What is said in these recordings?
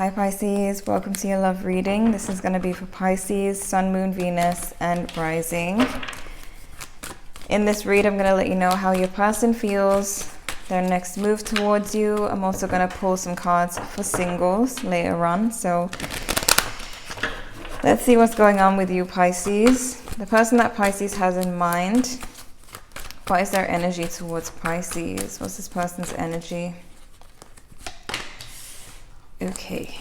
Hi Pisces, welcome to your love reading. This is going to be for Pisces, Sun, Moon, Venus, and Rising. In this read, I'm going to let you know how your person feels, their next move towards you. I'm also going to pull some cards for singles later on. So let's see what's going on with you, Pisces. The person that Pisces has in mind, what is their energy towards Pisces? What's this person's energy? Okay.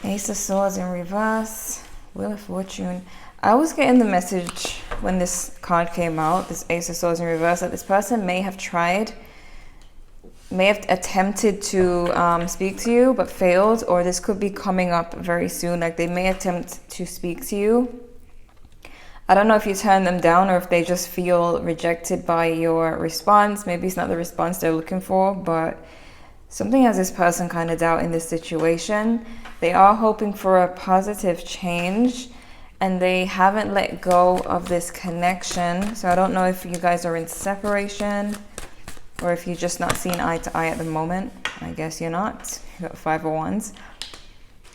Ace of Swords in reverse. Wheel of Fortune. I was getting the message when this card came out, this Ace of Swords in reverse, that this person may have attempted to speak to you but failed, or this could be coming up very soon. Like they may attempt to speak to you. I don't know if you turn them down or if they just feel rejected by your response. Maybe it's not the response they're looking for, but something has this person kind of doubt in this situation. They are hoping for a positive change and they haven't let go of this connection. So I don't know if you guys are in separation or if you're just not seeing eye to eye at the moment. I guess you're not. You got 5 of Wands.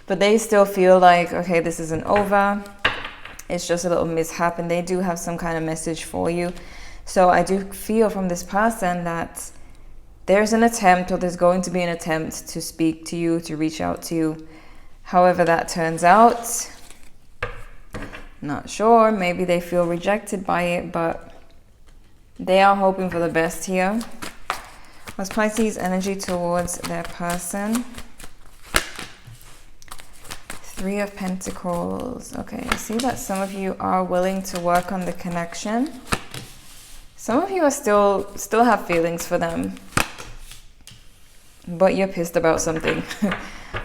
But they still feel like, okay, this isn't over. It's just a little mishap, and they do have some kind of message for you. So I do feel from this person that there's an attempt, or there's going to be an attempt to speak to you, to reach out to you. However that turns out, not sure. Maybe they feel rejected by it, but they are hoping for the best here. What's Pisces' energy towards their person? 3 of Pentacles. Okay, I see that some of you are willing to work on the connection. Some of you are still have feelings for them, but you're pissed about something.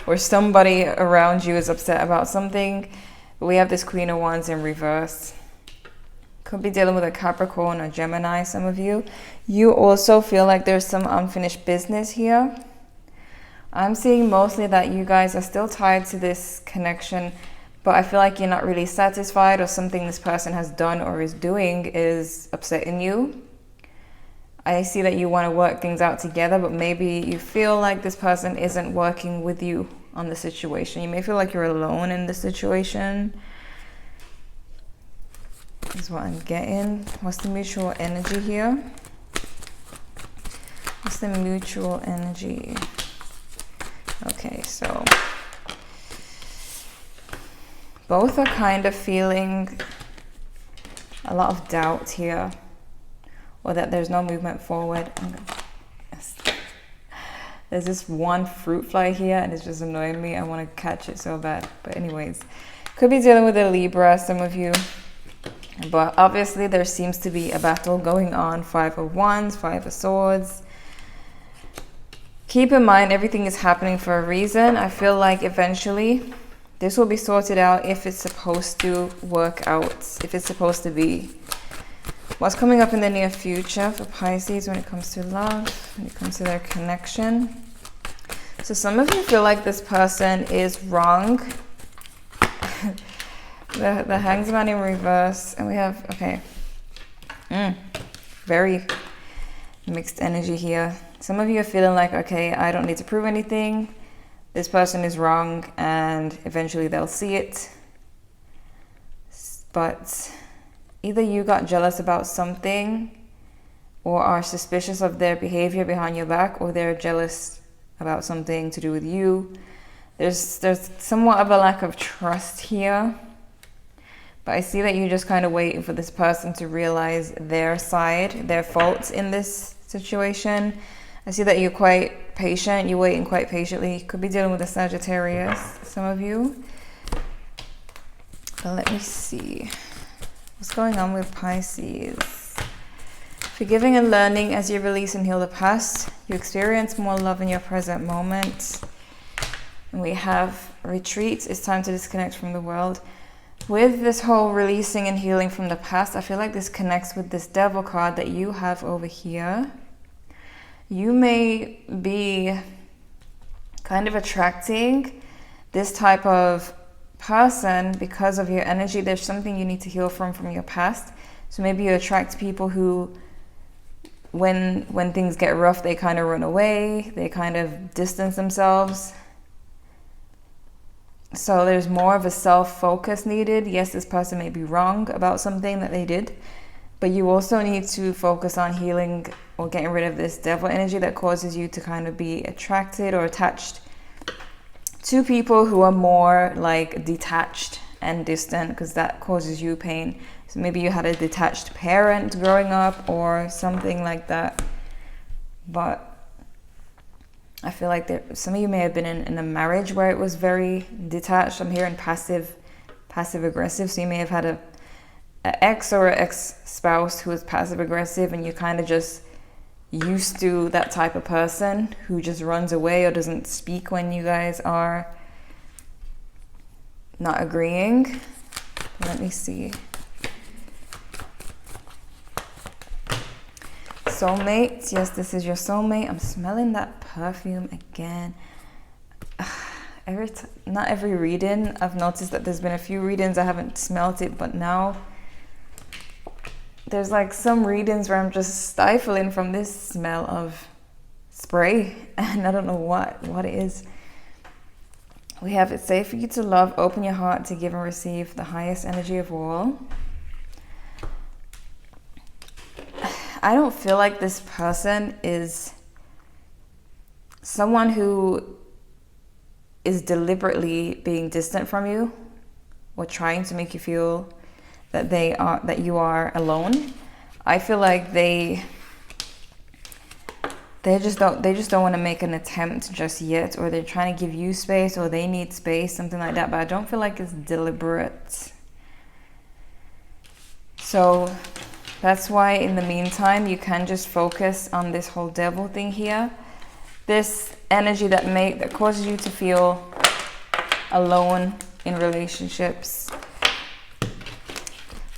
Or somebody around you is upset about something. We have this Queen of Wands in reverse. Could be dealing with a Capricorn or Gemini, some of you. You also feel like there's some unfinished business here. I'm seeing mostly that you guys are still tied to this connection, but I feel like you're not really satisfied, or something this person has done or is doing is upsetting you. I see that you want to work things out together, but maybe you feel like this person isn't working with you on the situation. You may feel like you're alone in the situation. Is what I'm getting. What's the mutual energy here? What's the mutual energy? Okay, so both are kind of feeling a lot of doubt here, or that there's no movement forward. There's this one fruit fly here and it's just annoying me. I want to catch it so bad. But anyways, could be dealing with a Libra, some of you. But obviously there seems to be a battle going on. 5 of Wands, 5 of Swords. Keep in mind, everything is happening for a reason. I feel like eventually this will be sorted out if it's supposed to work out, if it's supposed to be. What's coming up in the near future for Pisces when it comes to love, when it comes to their connection? So some of you feel like this person is wrong. the Hangman in reverse, and we have, okay, very mixed energy here. Some of you are feeling like, okay, I don't need to prove anything. This person is wrong, and eventually they'll see it. But either you got jealous about something, or are suspicious of their behavior behind your back, or they're jealous about something to do with you. There's somewhat of a lack of trust here. But I see that you're just kind of waiting for this person to realize their side, their faults in this situation. I see that you're quite patient. You're waiting quite patiently. Could be dealing with a Sagittarius, some of you. But let me see. What's going on with Pisces? Forgiving and learning as you release and heal the past. You experience more love in your present moment. And we have retreat. It's time to disconnect from the world. With this whole releasing and healing from the past, I feel like this connects with this Devil card that you have over here. You may be kind of attracting this type of person because of your energy. There's something you need to heal from your past. So maybe you attract people who when things get rough, they kind of run away, they kind of distance themselves. So there's more of a self-focus needed. Yes, this person may be wrong about something that they did, but you also need to focus on healing or getting rid of this devil energy that causes you to kind of be attracted or attached to people who are more like detached and distant, because that causes you pain. So maybe you had a detached parent growing up or something like that. But I feel like some of you may have been in a marriage where it was very detached. I'm hearing passive aggressive. So you may have had an ex or an ex-spouse who was passive aggressive, and you kind of just used to that type of person who just runs away or doesn't speak when you guys are not agreeing. Let me see. Soulmate. Yes, this is your soulmate. I'm smelling that perfume again. Not every reading. I've noticed that there's been a few readings I haven't smelt it, but now there's like some readings where I'm just stifling from this smell of spray, and I don't know what it is. We have, it's safe for you to love, open your heart to give and receive the highest energy of all. I don't feel like this person is someone who is deliberately being distant from you or trying to make you feel that you are alone. I feel like they just don't want to make an attempt just yet, or they're trying to give you space, or they need space, something like that. But I don't feel like it's deliberate. So that's why in the meantime you can just focus on this whole devil thing here. This energy that causes you to feel alone in relationships.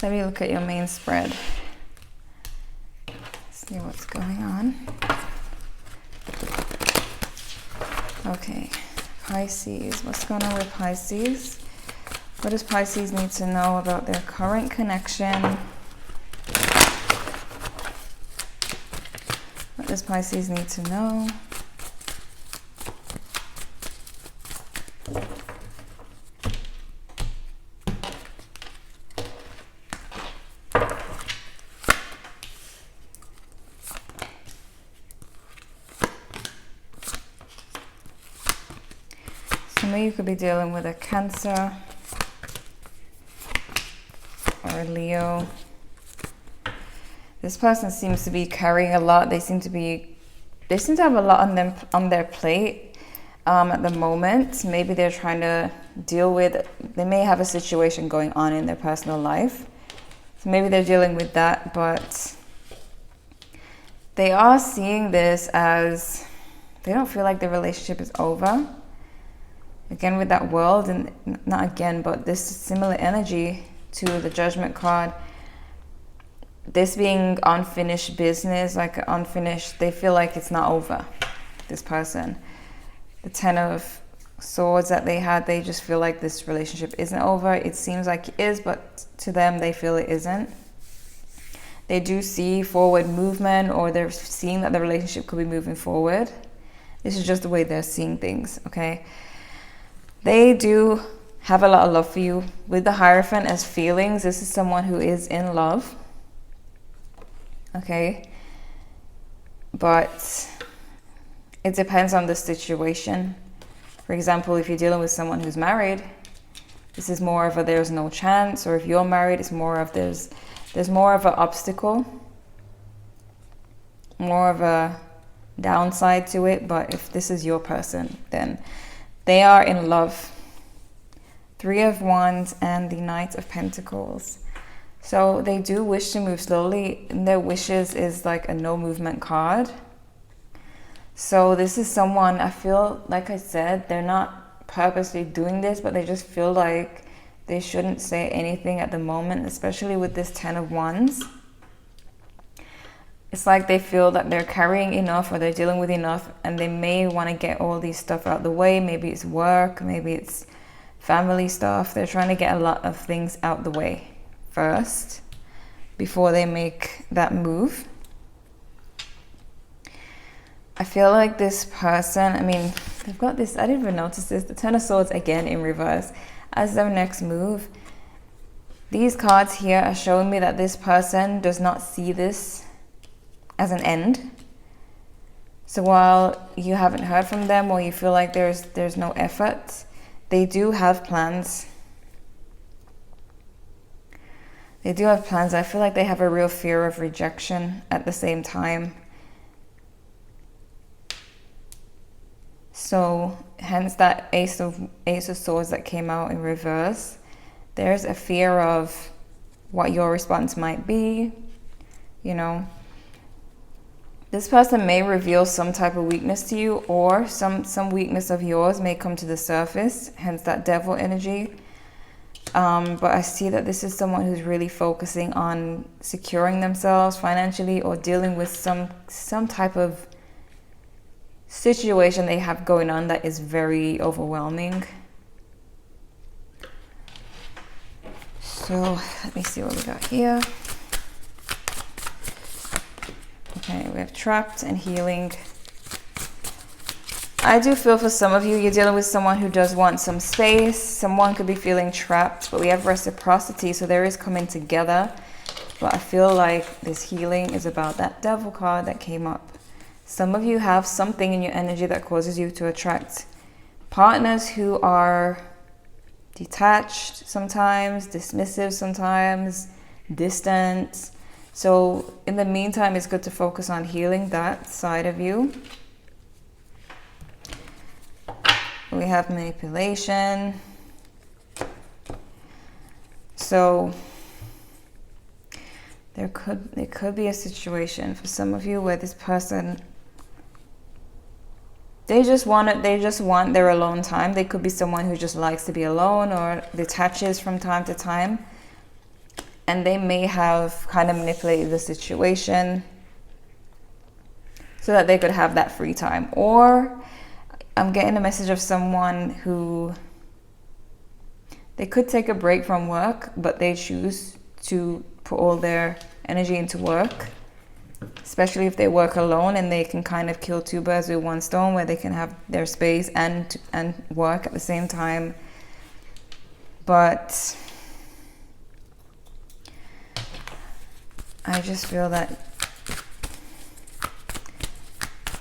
Let me look at your main spread. See what's going on. Okay, Pisces. What's going on with Pisces? What does Pisces need to know about their current connection? What does Pisces need to know? Some of you could be dealing with a Cancer or a Leo. This person seems to be carrying a lot. They seem to have a lot on their plate at the moment. Maybe they're trying to deal with, they may have a situation going on in their personal life. So maybe they're dealing with that, but they are seeing this as, they don't feel like the relationship is over. Again, with that world, and not again, but this similar energy to the Judgment card. This being unfinished business, like unfinished, they feel like it's not over, this person. The Ten of Swords that they had, they just feel like this relationship isn't over. It seems like it is, but to them, they feel it isn't. They do see forward movement, or they're seeing that the relationship could be moving forward. This is just the way they're seeing things, okay? They do have a lot of love for you. With the Hierophant as feelings, this is someone who is in love. Okay? But it depends on the situation. For example, if you're dealing with someone who's married, this is more of a there's no chance. Or if you're married, it's more of there's more of an obstacle. More of a downside to it. But if this is your person, then they are in love. Three of Wands and the Knight of Pentacles. So they do wish to move slowly. And their wishes is like a no movement card. So this is someone, I feel, like I said, they're not purposely doing this, but they just feel like they shouldn't say anything at the moment, especially with this Ten of Wands. It's like they feel that they're carrying enough, or they're dealing with enough, and they may want to get all these stuff out the way. Maybe it's work, maybe it's family stuff. They're trying to get a lot of things out the way first before they make that move. I feel like this person, I mean, they've got this, I didn't even notice this, the Ten of Swords again in reverse as their next move. These cards here are showing me that this person does not see this as an end. So while you haven't heard from them or you feel like there's no effort, they do have plans. They do have plans. I feel like they have a real fear of rejection at the same time. So hence that Ace of Swords that came out in reverse. There's a fear of what your response might be, you know. This person may reveal some type of weakness to you, or some weakness of yours may come to the surface, hence that Devil energy. But I see that this is someone who's really focusing on securing themselves financially or dealing with some type of situation they have going on that is very overwhelming. So let me see what we got here. Okay, we have trapped and healing. I do feel for some of you, you're dealing with someone who does want some space. Someone could be feeling trapped, but we have reciprocity, so there is coming together. But I feel like this healing is about that Devil card that came up. Some of you have something in your energy that causes you to attract partners who are detached sometimes, dismissive sometimes, distant. So in the meantime, it's good to focus on healing that side of you. We have manipulation. So there could be a situation for some of you where this person, they just want their alone time. They could be someone who just likes to be alone or detaches from time to time. And they may have kind of manipulated the situation so that they could have that free time. Or I'm getting a message of someone who, they could take a break from work, but they choose to put all their energy into work, especially if they work alone, and they can kind of kill two birds with one stone, where they can have their space and work at the same time. But I just feel that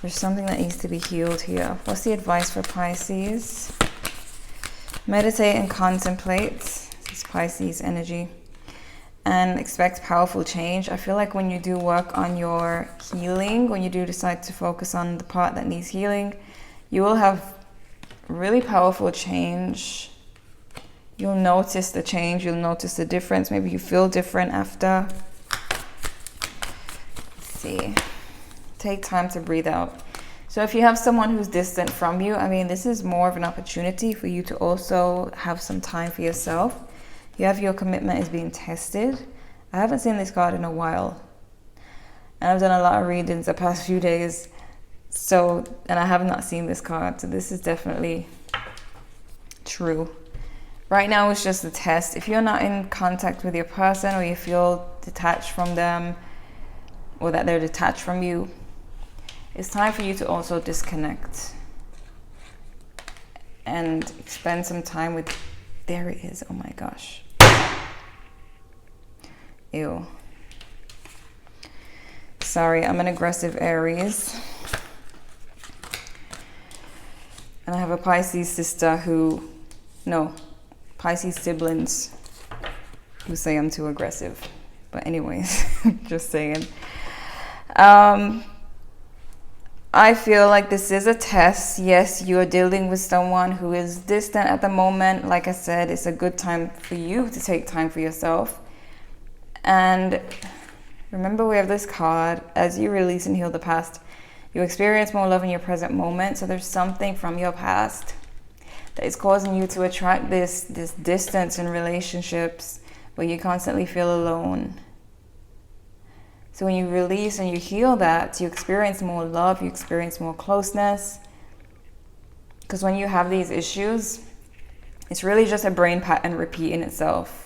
there's something that needs to be healed here. What's the advice for Pisces? Meditate and contemplate. This is Pisces energy. And expect powerful change. I feel like when you do work on your healing, when you do decide to focus on the part that needs healing, you will have really powerful change. You'll notice the change. You'll notice the difference. Maybe you feel different after. See, take time to breathe out. So if you have someone who's distant from you, I mean, this is more of an opportunity for you to also have some time for yourself. You have your commitment is being tested. I haven't seen this card in a while, and I've done a lot of readings the past few days, so, and I have not seen this card, so this is definitely true. Right now it's just a test. If you're not in contact with your person, or you feel detached from them, or that they're detached from you, it's time for you to also disconnect and spend some time with, there it is, oh my gosh. Ew. Sorry, I'm an aggressive Aries. And I have a Pisces sister Pisces siblings who say I'm too aggressive. But anyways, just saying. I feel like this is a test. Yes, you are dealing with someone who is distant at the moment. Like I said, it's a good time for you to take time for yourself. And remember, we have this card. As you release and heal the past, you experience more love in your present moment. So there's something from your past that is causing you to attract this distance in relationships where you constantly feel alone. So when you release and you heal that, you experience more love, you experience more closeness. Because when you have these issues, it's really just a brain pattern repeating itself.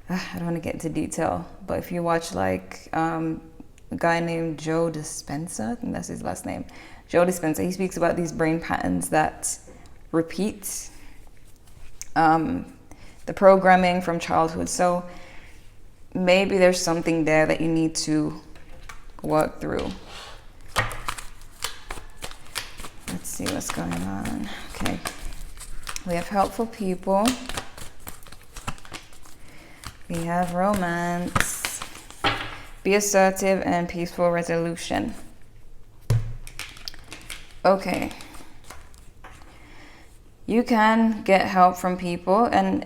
I don't want to get into detail, but if you watch like a guy named Joe Dispenza. I think that's his last name. Joe Dispenza. He speaks about these brain patterns that repeat the programming from childhood. So maybe there's something there that you need to work through. Let's see what's going on. Okay. We have helpful people. We have romance. Be assertive and peaceful resolution. Okay. You can get help from people, and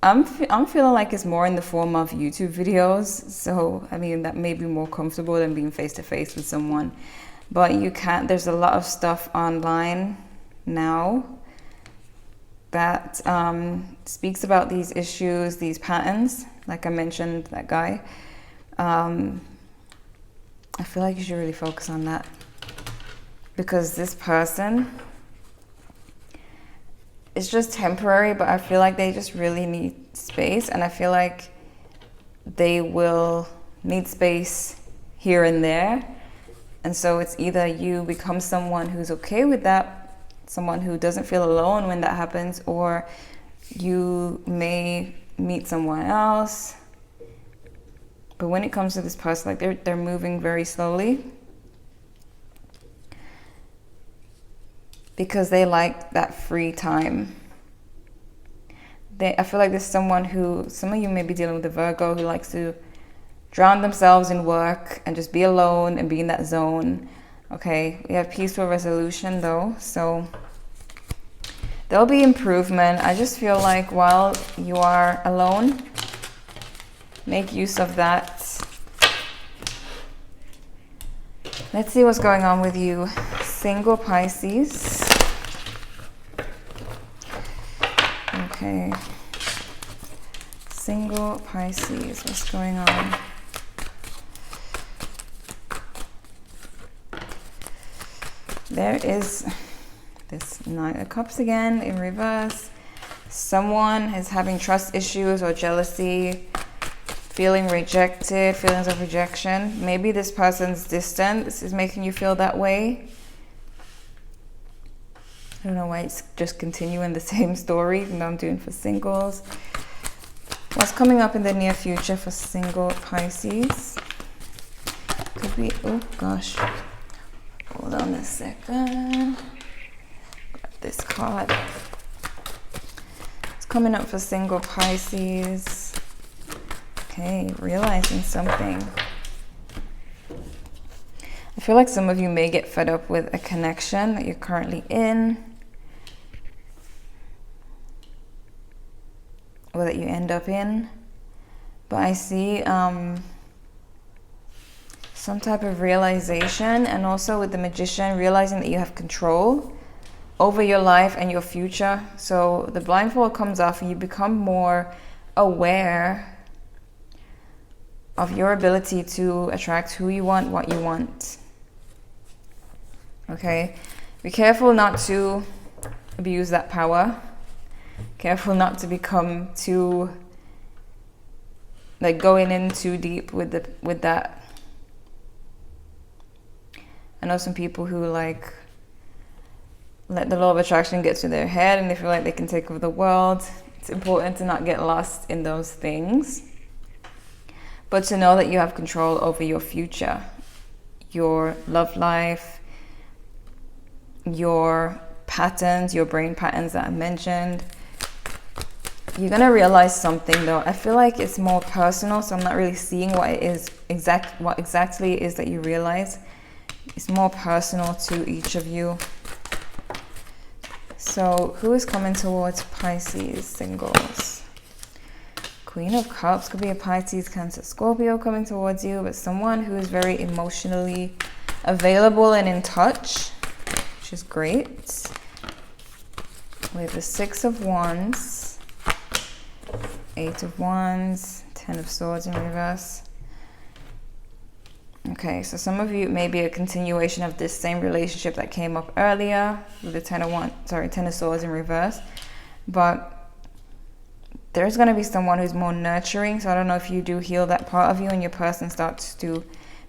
I'm feeling like it's more in the form of YouTube videos. So, I mean, that may be more comfortable than being face to face with someone. But you can't, there's a lot of stuff online now that speaks about these issues, these patterns. Like I mentioned, that guy. I feel like you should really focus on that. Because this person, it's just temporary, but I feel like they just really need space. And I feel like they will need space here and there. And so it's either you become someone who's okay with that, someone who doesn't feel alone when that happens, or you may meet someone else. But when it comes to this person, like they're moving very slowly because they like that free time. I feel like there's someone who, some of you may be dealing with a Virgo who likes to drown themselves in work and just be alone and be in that zone. Okay, we have peaceful resolution though, so there'll be improvement. I just feel like while you are alone, make use of that. Let's see what's going on with you, single Pisces. Okay, single Pisces, what's going on? There is this Nine of Cups again in reverse. Someone is having trust issues or jealousy, feeling rejected, feelings of rejection. Maybe this person's distant. This is making you feel that way. I don't know why it's just continuing the same story, even though I'm doing for singles. What's coming up in the near future for single Pisces? Could be, oh gosh. Hold on a second. Grab this card. It's coming up for single Pisces. Okay, realizing something. I feel like some of you may get fed up with a connection that you're currently in, or that you end up in. But I see some type of realization, and also with the Magician, realizing that you have control over your life and your future. So the blindfold comes off and you become more aware of your ability to attract who you want, what you want. Okay? Be careful not to abuse that power. Careful not to become too, like, going in too deep with that. I know some people who like let the law of attraction get to their head and they feel like they can take over the world. It's important to not get lost in those things, but to know that you have control over your future, your love life, your patterns, your brain patterns that I mentioned. You're gonna realize something though. I feel like it's more personal, so I'm not really seeing what it is what exactly it is that you realize. It's more personal to each of you. So who is coming towards Pisces singles? Queen of Cups, could be a Pisces, Cancer, Scorpio coming towards you, but someone who is very emotionally available and in touch, which is great. We have the Six of Wands, Eight of Wands, Ten of Swords in reverse. Okay, so some of you may be a continuation of this same relationship that came up earlier with the Ten of Swords in reverse. But there's going to be someone who's more nurturing. So I don't know if you do heal that part of you and your person starts to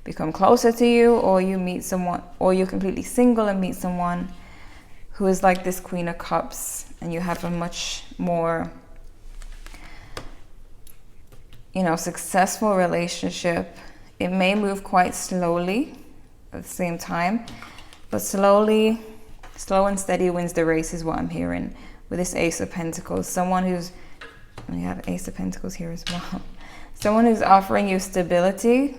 become closer to you, or you meet someone, or you're completely single and meet someone who is like this Queen of Cups, and you have a much more, you know, successful relationship. It may move quite slowly at the same time, but slow and steady wins the race is what I'm hearing with this Ace of Pentacles. Someone who's, we have Ace of Pentacles here as well. Someone who's offering you stability.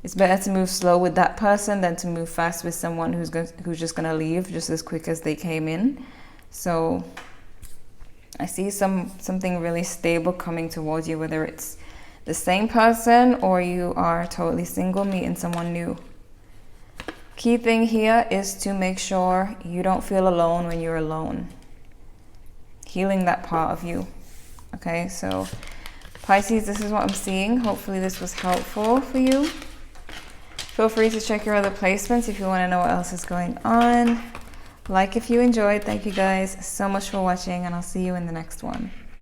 It's better to move slow with that person than to move fast with someone who's just going to leave just as quick as they came in. So I see something really stable coming towards you, whether it's the same person or you are totally single, meeting someone new. Key thing here is to make sure you don't feel alone when you're alone. Healing that part of you. Okay, so Pisces, this is what I'm seeing. Hopefully this was helpful for you. Feel free to check your other placements if you want to know what else is going on. Like if you enjoyed. Thank you guys so much for watching, and I'll see you in the next one.